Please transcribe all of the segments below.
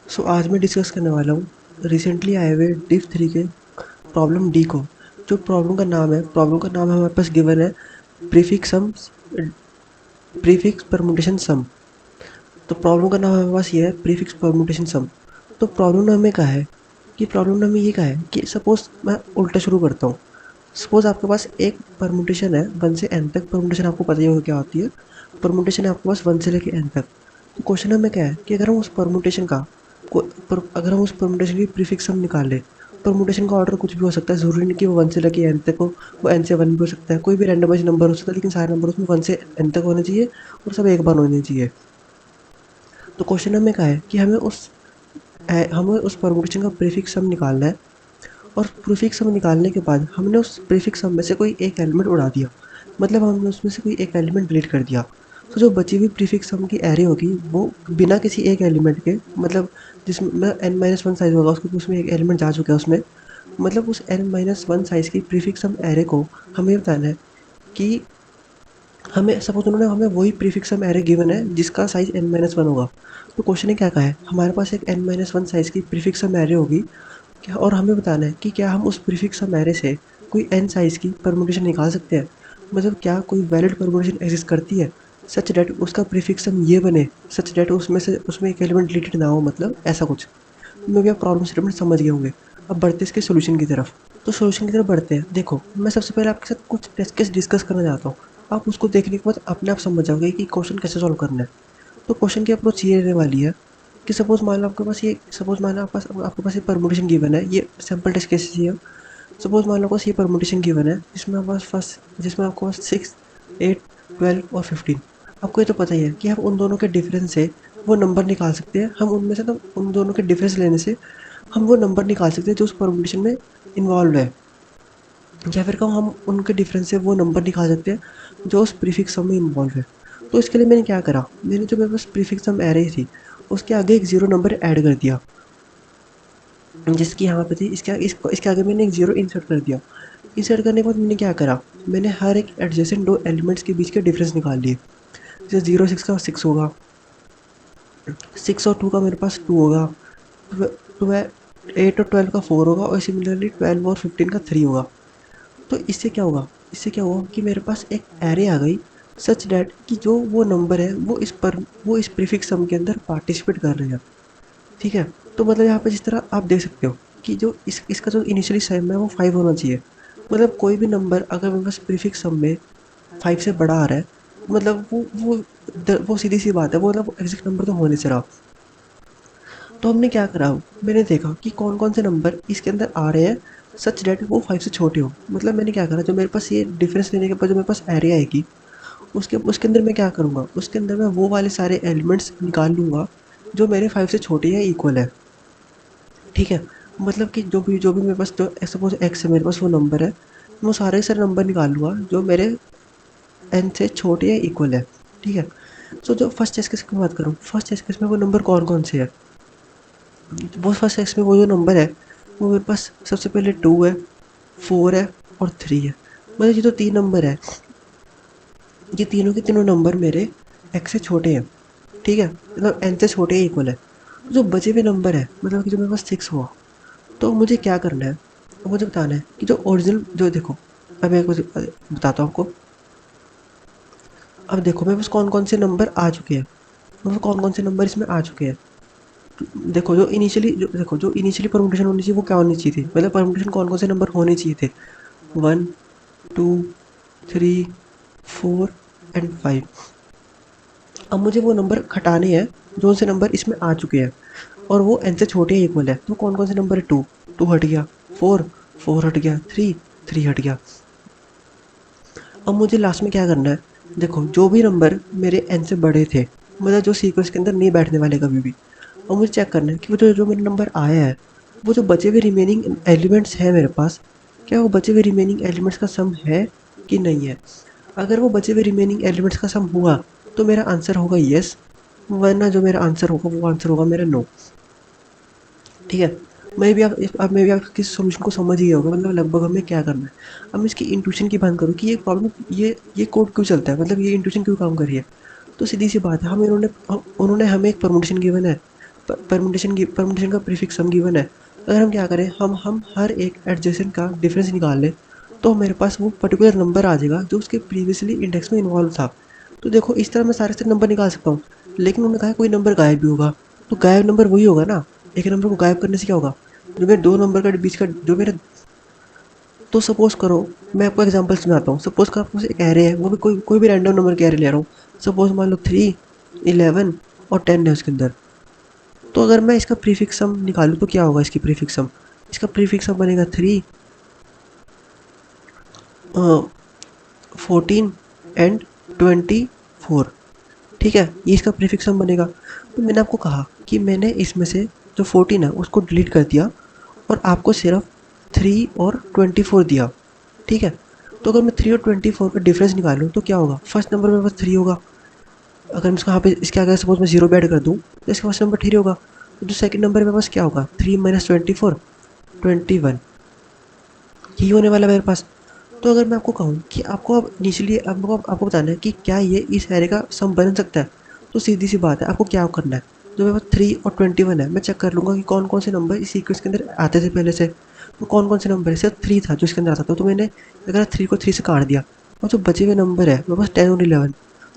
सो आज मैं डिस्कस करने वाला हूँ रिसेंटली आए हुए डिव 3 के प्रॉब्लम डी को। जो प्रॉब्लम का नाम हमारे पास गिवन है प्रीफिक्स परमुटेशन सम। तो प्रॉब्लम का नाम हमारे पास ये है प्रीफिक्स परमुटेशन सम। तो प्रॉब्लम हमें क्या है कि प्रॉब्लम हमें ये क्या है कि सपोज मैं उल्टा शुरू करता हूँ। सपोज आपके पास एक परमुटेशन है 1 से n तक। परमुटेशन आपको पता ही होगा क्या होती है। परमुटेशन है आपके पास 1 से लेके n तक। तो क्वेश्चन हमें क्या है कि अगर हम उस परमुटेशन की प्रीफिक्स सम निकाल लें। परमुटेशन का ऑर्डर कुछ भी हो सकता है, ज़रूरी नहीं कि वो 1 से लेके n तक हो। वो n से 1 भी हो सकता है, कोई भी रैंडमाइज़्ड नंबर हो सकता है, लेकिन सारे नंबर उसमें 1 से n तक होने चाहिए और सब एक बार होने चाहिए। तो क्वेश्चन हमें क्या है कि हमें उस परमुटेशन का प्रीफिक्स सम निकालना है। और प्रीफिक्स सम निकालने के बाद हमने उस प्रीफिक्स सम में से कोई एक एलिमेंट उड़ा दिया। मतलब हमने उसमें से कोई एक एलिमेंट डिलीट कर दिया। तो जो बची हुई प्रीफिक्स सम की एरे होगी वो बिना किसी एक एलिमेंट के, मतलब जिसमें n-1 साइज होगा उसके, उसमें एक एलिमेंट जा चुका है उसमें। मतलब उस n-1 साइज की प्रीफिक्स सम एरे को हमें बताना है कि हमें सपोज उन्होंने हमें वही प्रीफिक्स सम एरे गिवन है जिसका साइज n-1 होगा। तो क्वेश्चन ने क्या कहा है, हमारे पास एक n-1 साइज की प्रीफिक्स सम एरे होगी क्या, और हमें बताना है कि क्या हम उस प्रीफिक्स सम एरे से कोई n साइज की परमुटेशन निकाल सकते हैं। मतलब क्या कोई वैलिड परमुटेशन एग्जिस्ट करती है सच डेट उसका प्रीफिक्स सम ये बने, सच डेट उसमें एक एलिमेंट डिलीटेड ना हो, मतलब ऐसा कुछ। मे भी आप प्रॉब्लम स्टेटमेंट समझ गए होंगे। अब बढ़ते हैं इसके सोल्यूशन की तरफ। तो सोल्यूशन की तरफ बढ़ते हैं। देखो, मैं सबसे पहले आपके साथ कुछ टेस्ट केस डिस्कस करना चाहता हूँ। आप उसको देखने के बाद अपने आप समझ जाओगे कि क्वेश्चन कैसे सॉल्व करना है। तो क्वेश्चन की अप्रोच ये रहने वाली है कि सपोज मान लो आपके पास ये परमुटेशन गिवन है। ये सैम्पल टेस्ट केस ही है। सपोज मान लो आपको ये परमुटेशन गिवन है जिसमें आपके पास 6, 8, 12 और 15। आपको ये तो पता ही है कि हम उन दोनों के डिफरेंस से वो नंबर निकाल सकते हैं। हम उनमें से तो उन दोनों के डिफरेंस लेने से हम वो नंबर निकाल सकते हैं जो उस परमुटेशन में इन्वॉल्व है। या फिर कहूँ हम उनके डिफरेंस से वो नंबर निकाल सकते हैं जो उस प्रीफिक्स सम में इन्वॉल्व है। तो इसके लिए मैंने क्या करा, मैंने जो मेरे पास प्रीफिक्स सम एरे थी उसके आगे एक ज़ीरो नंबर ऐड कर दिया, जिसकी यहाँ पे थी। इसके आगे मैंने एक ज़ीरो इंसर्ट कर दिया। इंसर्ट करने के बाद मैंने क्या करा, मैंने हर एक एडजेसेंट दो एलिमेंट्स के बीच के डिफरेंस निकाल लिए। जैसे 0 6 का 6 होगा, 6 और 2 का मेरे पास 2 होगा, 8 और 12 का 4 होगा, और सिमिलरली 12 और 15 का 3 होगा। तो इससे क्या होगा कि मेरे पास एक एरे आ गई सच डैट कि जो वो नंबर है वो इस प्रीफिक्स सम के अंदर पार्टिसिपेट कर रहे हैं। ठीक है। तो मतलब यहाँ पे जिस तरह आप देख सकते हो कि जो इसका जो इनिशियली सम है वो 5 होना चाहिए। मतलब कोई भी नंबर अगर मेरे पास प्रीफिक्स सम में 5 से बड़ा आ रहा है, मतलब वो सीधी सी बात है, वो मतलब एग्जैक्ट नंबर तो होने से रहा। तो हमने क्या करा, मैंने देखा कि कौन कौन से नंबर इसके अंदर आ रहे हैं सच डेट वो 5 से छोटे हो। मतलब मैंने क्या करा, जो मेरे पास ये डिफरेंस लेने के बाद जो मेरे पास एरे आएगी उसके उसके अंदर मैं क्या करूँगा, उसके अंदर मैं वो वाले सारे एलिमेंट्स निकाल लूँगा जो मेरे 5 से छोटे या इक्वल है। ठीक है। मतलब कि जो भी मेरे पास, जो सपोज एक्स है मेरे पास, वो नंबर है, मैं वो सारे के सारे नंबर निकाल लूँगा जो मेरे एन से छोटे या इक्वल है। ठीक है। सो जो फर्स्ट टेस्ट केस की बात करूँ, फर्स्ट टेस्ट केस में वो नंबर कौन कौन से है। वो फर्स्ट टेस्ट में वो जो नंबर है वो मेरे पास सबसे पहले 2 है, 4 है और 3 है। मतलब ये जो 3 नंबर है, ये तीनों के तीनों नंबर मेरे एक्स से छोटे हैं। ठीक है, मतलब एन से छोटे या इक्वल है। जो बचे हुए नंबर है, मतलब कि जो मेरे पास 6 हुआ, तो मुझे क्या करना है, तो मुझे बताना है कि जो ओरिजिनल, जो देखो, अब मैं कुछ बताता हूँ आपको। अब देखो मेरे पास कौन कौन से नंबर आ चुके हैं, मेरे पास कौन कौन से नंबर इसमें आ चुके हैं। जो इनिशियली परमुटेशन होनी चाहिए वो क्या होनी चाहिए थी, मतलब परमुटेशन कौन कौन से नंबर होने चाहिए थे। 1, 2, 3, 4 एंड 5। अब मुझे वो नंबर हटाने हैं जो से नंबर इसमें आ चुके हैं और वो एन से छोटे या इक्वल है। तो कौन कौन से नंबर है, 2, 2 हट गया, 4, 4 हट गया, 3, 3 हट गया। अब मुझे लास्ट में क्या करना है, देखो जो भी नंबर मेरे एन से बड़े थे, मतलब जो सीक्वेंस के अंदर नहीं बैठने वाले कभी भी, और मुझे चेक करना है कि वो जो मेरे नंबर आया है, वो जो बचे हुए रिमेनिंग एलिमेंट्स हैं मेरे पास, क्या वो बचे हुए रिमेनिंग एलिमेंट्स का सम है कि नहीं है। अगर वो बचे हुए रिमेनिंग एलिमेंट्स का सम हुआ तो मेरा आंसर होगा येस, वरना जो मेरा आंसर होगा वो आंसर होगा मेरा नो। ठीक है। मैं भी आप किस सॉल्यूशन को समझ ही गए होंगे, मतलब लगभग हमें क्या करना है। अब मैं इसकी इंट्यूशन की बात करूँ कि ये प्रॉब्लम, ये कोड क्यों चलता है, मतलब ये इंट्यूशन क्यों काम कर रही है। तो सीधी सी बात है, उन्होंने हमें एक परमुटेशन गिवन है परमुटेशन का प्रीफिक्स सम गिवन है। अगर हम क्या करें, हम हर एक एडजेसेंट का डिफरेंस निकाल लें तो मेरे पास वो पर्टिकुलर नंबर आ जाएगा जो उसके प्रीवियसली इंडेक्स में इन्वॉल्व था। तो देखो इस तरह मैं सारे नंबर निकाल सकता हूँ, लेकिन उन्होंने कहा कोई नंबर गायब भी होगा। तो गायब नंबर वही होगा ना, एक नंबर को गायब करने से क्या होगा, जो मेरे दो नंबर का बीच का जो मेरे, तो सपोज करो, मैं आपको एग्जांपल सुनाता हूँ। सपोज करो आपके पास एक एरे है, वो भी कोई भी रैंडम नंबर के एरे ले रहा हूँ। सपोज मान लो 3, 11 और 10 है उसके अंदर। तो अगर मैं इसका प्रीफिक्स सम निकालूँ तो क्या होगा, इसकी प्रीफिक्स सम, इसका प्रीफिक्स सम बनेगा 3, 14 एंड 24। ठीक है, ये इसका प्रीफिक्स सम बनेगा। तो मैंने आपको कहा कि मैंने इसमें से जो 14 है उसको डिलीट कर दिया और आपको सिर्फ 3 और 24 दिया। ठीक है, तो अगर मैं 3 और 24 का डिफरेंस निकालूँ तो क्या होगा, फर्स्ट नंबर मेरे पास 3 होगा। अगर मैं इसको यहाँ पे इसके आगे सपोज मैं 0 भी ऐड कर दूँ तो इसका फर्स्ट नंबर 3 होगा। तो जो सेकंड नंबर मेरे पास क्या होगा, 3 माइनस 24, 21, यही होने वाला है मेरे पास। तो अगर मैं आपको कहूँ कि आपको अब इनिशियली आपको बताना है कि क्या ये इस एरे का सम बन सकता है, तो सीधी सी बात है, आपको क्या करना है, जो मेरे पास 3 और 21 है, मैं चेक कर लूँगा कि कौन कौन से नंबर इस सीक्वेंस के अंदर आते थे पहले से। तो कौन कौन से नंबर है, सिर्फ 3 था जो इसके अंदर आता था, तो मैंने अगर 3 को 3 से काट दिया और जो बचे हुए नंबर है मेरे पास 10 और 11,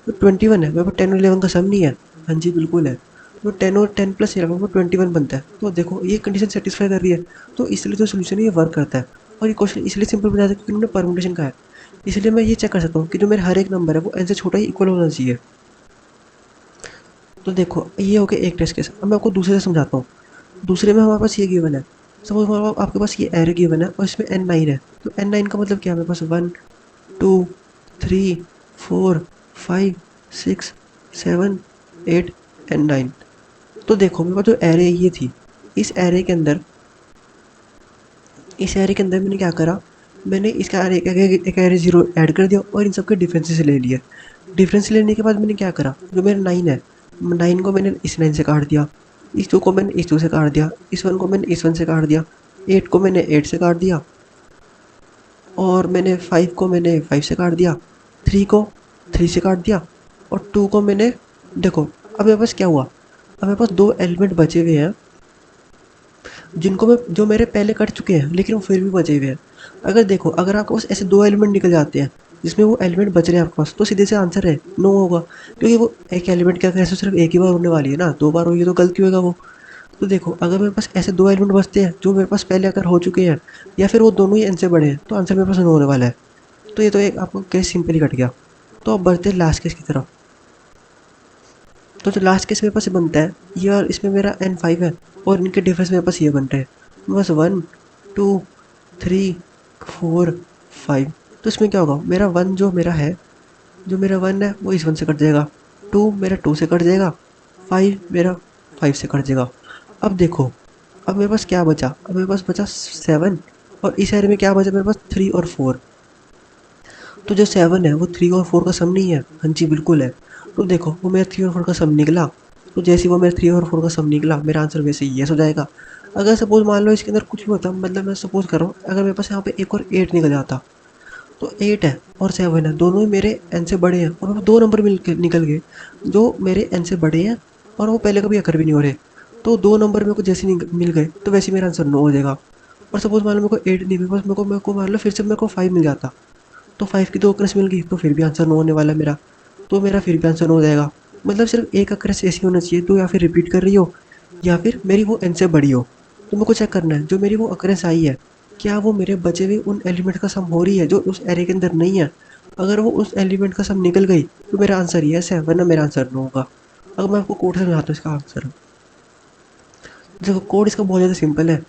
तो 21 है, मेरे पास 10 और 11 का सम नहीं है। हाँ जी बिल्कुल है, तो 10 और 10 प्लस 11 वो 21 बनता है। तो देखो ये कंडीशन सेटिस्फाई कर रही है, तो इसलिए जो सोल्यूशन है ये वर्क करता है। और ये क्वेश्चन इसलिए सिंपल बनाया था क्योंकि उन्होंने परमुटेशन का है। इसलिए मैं ये चेक कर सकता हूँ कि जो मेरा हर एक नंबर है वो n से छोटा ही इक्वल होना चाहिए। तो देखो ये हो गया एक टेस्ट केस। अब मैं आपको दूसरे से समझाता हूँ। दूसरे में हमारे पास ये गिवन है, सपोज आपके पास ये एरे गिवन है और इसमें n9 है। तो n9 का मतलब क्या है, मेरे पास 1, 2, 3, 4, 5, 6, 7, 8 एंड 9। तो देखो मेरे पास जो एरे ये थी, इस एरे के अंदर मैंने क्या करा, मैंने इसका एक एरे 0 ऐड कर दिया और इन सबके डिफरेंसेस ले लिए। डिफरेंस लेने के बाद मैंने क्या करा, जो मेरा 9 है, 9 को मैंने इस 9 से काट दिया, इस 2 को मैंने इस 2 से काट दिया, इस 1 को मैंने इस 1 से काट दिया, 8 को मैंने 8 से काट दिया, और मैंने 5 को मैंने 5 से काट दिया, 3 को 3 से काट दिया, और 2 को मैंने, देखो अब मेरे पास क्या हुआ, अब मेरे पास 2 एलिमेंट बचे हुए हैं जिनको मैं, जो मेरे पहले कट चुके हैं लेकिन वो फिर भी बचे हुए हैं। अगर देखो अगर आपके पास ऐसे 2 एलिमेंट निकल जाते हैं जिसमें वो एलिमेंट बच रहे हैं आपके पास, तो सीधे से आंसर है नो होगा, क्योंकि वो एक एलिमेंट क्या कैसे सिर्फ एक ही बार होने वाली है ना, 2 बार होगी तो गलती होगा वो। तो देखो अगर मेरे पास ऐसे 2 एलिमेंट बचते हैं जो मेरे पास पहले अगर हो चुके हैं, या फिर वो दोनों ही n से बड़े हैं, तो आंसर मेरे पास नो होने वाला है। तो ये तो एक आपको केस सिंपली कट गया। तो अब बढ़ते हैं लास्ट केस की तरफ। तो जो लास्ट केस मेरे पास ये बनता है, ये और इसमें मेरा n5 है और इनके डिफरेंस मेरे पास ये बनता है बस 1, 2, 3, 4, 5। तो इसमें क्या होगा, मेरा 1 जो मेरा है, जो मेरा 1 है वो इस 1 से कट जाएगा, 2 मेरा 2 से कट जाएगा, 5 मेरा 5 से कट जाएगा। अब देखो अब मेरे पास क्या बचा, अब मेरे पास बचा 7, और इस एरे में क्या बचा मेरे पास 3 और 4। तो जो 7 है वो 3 और 4 का सम नहीं है, हाँ जी बिल्कुल है। तो देखो वो मेरा 3 और 4 का सम निकला, तो जैसे ही वो मेरा 3 और 4 का सम निकला मेरा आंसर वैसे ही यस हो जाएगा। अगर सपोज मान लो इसके अंदर कुछ भी होता, मतलब मैं सपोज कर रहा हूँ अगर मेरे पास यहाँ पे एक और 8 निकल जाता, तो 8 है और 7 है, दोनों ही मेरे n से बड़े हैं और मेरे पास 2 नंबर निकल गए जो मेरे n से बड़े हैं और वो पहले कभी अकर भी नहीं हो रहे। तो 2 नंबर मेरे को जैसे मिल गए तो वैसे मेरा आंसर नो हो जाएगा। और सपोज मान लो मेरे को 8 नहीं, मेरे को मान लो फिर से मेरे को 5 मिल जाता, तो 5 की 2 अक्रस मिल गई तो फिर भी आंसर नो होने वाला है मेरा। तो मेरा फिर भी आंसर नो हो जाएगा। मतलब सिर्फ एक अक्रस ऐसी होना चाहिए तो या फिर रिपीट कर रही हो या फिर मेरी वो n से बड़ी हो। तो मेरे को चेक करना है जो मेरी वो अक्रस आई है, क्या वो मेरे बचे हुए उन एलिमेंट का सम हो रही है जो उस एरे के अंदर नहीं है। अगर वो उस एलिमेंट का सम निकल गई तो मेरा आंसर यस है, वरना मेरा आंसर नो होगा। अगर मैं आपको कोड से समझाता हूँ इसका आंसर, देखो कोड इसका बहुत ज़्यादा सिंपल है।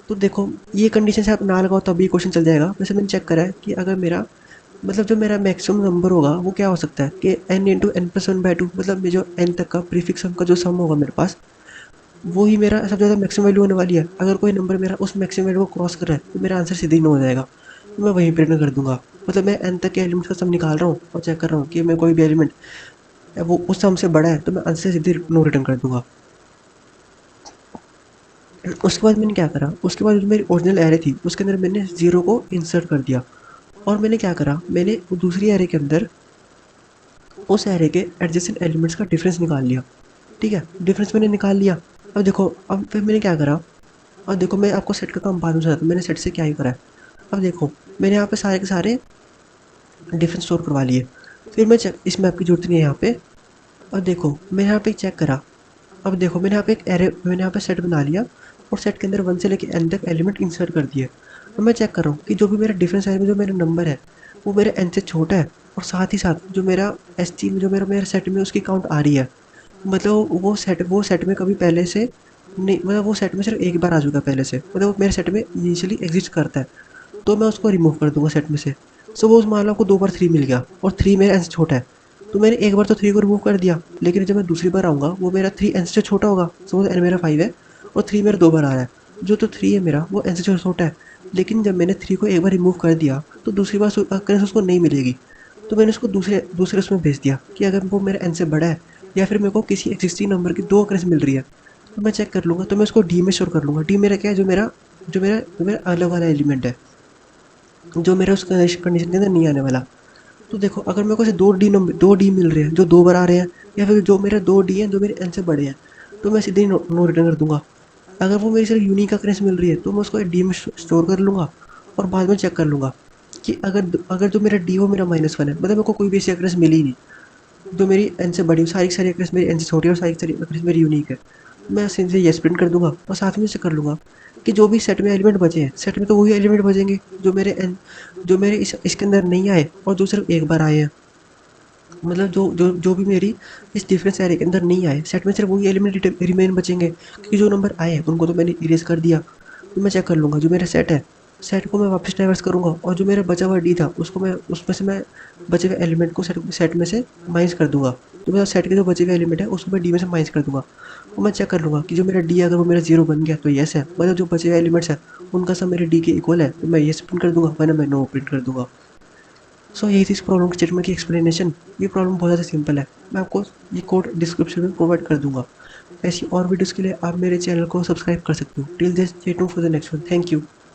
तो देखो ये कंडीशन से आप ना लगाओ तभी क्वेश्चन चल जाएगा। वैसे मैंने चेक करा है कि अगर मेरा, मतलब जो मेरा मैक्सिमम नंबर होगा वो क्या हो सकता है कि n इंटू एन प्लस 1/2, मतलब ये जो n तक का प्रीफिक्स सम का जो सम होगा मेरे पास, वो ही मेरा सबसे ज़्यादा मैक्सिमम वैल्यू होने वाली है। अगर कोई नंबर मेरा उस मैक्सिमम वैल्यू को क्रॉस कर रहा है तो मेरा आंसर सीधे ही नो हो जाएगा, तो मैं वहीं प्रिंट कर दूंगा। मतलब मैं n तक के एलिमेंट का सम निकाल रहा हूँ और चेक कर रहा हूँ कि मैं कोई भी एलिमेंट वो उस सम से बड़ा है तो मैं आंसर सीधे नो रिटर्न कर दूंगा। उसके बाद मैंने क्या करा, उसके बाद जो मेरी ओरिजिनल एरे थी उसके अंदर मैंने 0 को इंसर्ट कर दिया, और मैंने क्या करा, मैंने दूसरी एरे के अंदर उस एरे के एडजेसेंट एलिमेंट्स का डिफरेंस निकाल लिया। ठीक है, डिफरेंस मैंने निकाल लिया। अब देखो, अब फिर मैंने क्या करा, अब देखो मैं आपको सेट का काम बाद में बताता हूँ मैंने सेट से क्या ही करा है। अब देखो मैंने यहाँ पे सारे के सारे डिफरेंस स्टोर करवा लिए। फिर मैं चेक, इस मैप की जरूरत नहीं है यहाँ पे। अब देखो मैंने यहाँ पे चेक करा। अब देखो मैंने यहाँ पे एक एरे, मैंने यहाँ पे सेट बना लिया और सेट के अंदर 1 से लेके n तक एलिमेंट इंसर्ट कर दिए। अब मैं चेक कर रहा हूँ कि जो भी मेरा डिफरेंस है में जो मेरा नंबर है वो मेरे n से छोटा है, और साथ ही साथ जो मेरा एस टी में जो मेरा मेरे सेट में उसकी काउंट आ रही है। मतलब वो सेट में कभी पहले से नहीं, मतलब वो सेट में सिर्फ एक बार आ चुका है पहले से, मतलब वो मेरे सेट में इनिशियली एग्जिस्ट करता है। तो मैं उसको रिमूव कर दूंगा सेट में से। सपोज मान लो आपको 2 बार 3 मिल गया और 3 मेरा n से छोटा है, तो मैंने एक बार तो 3 को रिमूव कर दिया, लेकिन जब मैं दूसरी बार आऊँगा वो मेरा 3 n से छोटा होगा। सपोज n मेरा 5 है और 3 मेरा 2 बार आ रहा है, जो तो 3 है मेरा वो n से छोटा है। लेकिन जब मैंने 3 को एक बार रिमूव कर दिया तो दूसरी बार अक्रेंस उसको नहीं मिलेगी। तो मैंने उसको दूसरे दूसरे उसमें भेज दिया कि अगर वो मेरा n से बड़ा है या फिर मेरे को किसी एग्जिस्टिंग नंबर की 2 अक्रेंस मिल रही है, तो मैं चेक कर लूँगा, तो मैं उसको डी में स्टोर कर लूँगा। डी मेरा क्या है, जो मेरा अलग वाला एलिमेंट है, जो मेरा उस कंडीशन के अंदर नहीं आने वाला। तो देखो अगर मेरे को ऐसे 2 डी मिल रहे हैं जो 2 बार आ रहे हैं, या फिर जो मेरा 2 डी है जो मेरे एन से बड़े हैं, तो मैं सीधे ही नो रिटर्न कर दूंगा। अगर वो मेरी सिर्फ यूनिक अक्रेंस मिल रही है तो मैं उसको डी में स्टोर कर लूँगा और बाद में चेक कर लूँगा कि अगर अगर जो मेरा डी हो मेरा -1 है, मतलब मेरे को कोई भी ऐसी अक्रेंस मिली ही नहीं जो मेरी एन से बड़ी, सारी की सारी अक्रेंस मेरी एन से छोटी है और सारी की सारी अक्रेंस मेरी यूनिक है, मैं सीधे येस प्रिंट कर दूंगा और साथ में चेक कर लूँगा कि जो भी सेट में एलिमेंट बचे हैं, सेट में तो वही एलिमेंट बचेंगे जो मेरे एन, जो मेरे इसके अंदर नहीं आए और जो सिर्फ एक बार आए हैं। मतलब जो भी मेरी इस डिफरेंस एरे के अंदर नहीं आए, सेट में सिर्फ वही एलिमेंट रिमेन बचेंगे, क्योंकि जो नंबर आए हैं उनको तो मैंने इरेज कर दिया। तो मैं चेक कर लूँगा जो मेरा सेट है, सेट को मैं वापस डाइवर्स करूँगा और जो मेरा बचा हुआ डी था उसको मैं उसमें से मैं बचे हुए एलिमेंट को सेट में से माइनस कर दूंगा। तो मेरा सेट के जो बचे हुए एलिमेंट है उसको मैं डी में से माइनस कर दूंगा। और मैं चेक कर लूँगा कि जो मेरा डी है अगर वो मेरा 0 बन गया तो येस है, मतलब जो बचे हुए एलिमेंट्स है उनका सब मेरे डी के इक्वल है तो मैं येस प्रिंट कर दूंगा, वरना मैं नो प्रिंट कर दूंगा। सो यही थी इस प्रॉब्लम स्टेटमेंट की एक्सप्लेनेशन। ये प्रॉब्लम बहुत ज़्यादा सिंपल है, मैं आपको ये कोड डिस्क्रिप्शन में प्रोवाइड कर दूंगा। ऐसी और वीडियोज़ के लिए आप मेरे चैनल को सब्सक्राइब कर सकते हो। Till this, stay tuned for the next one. Thank you.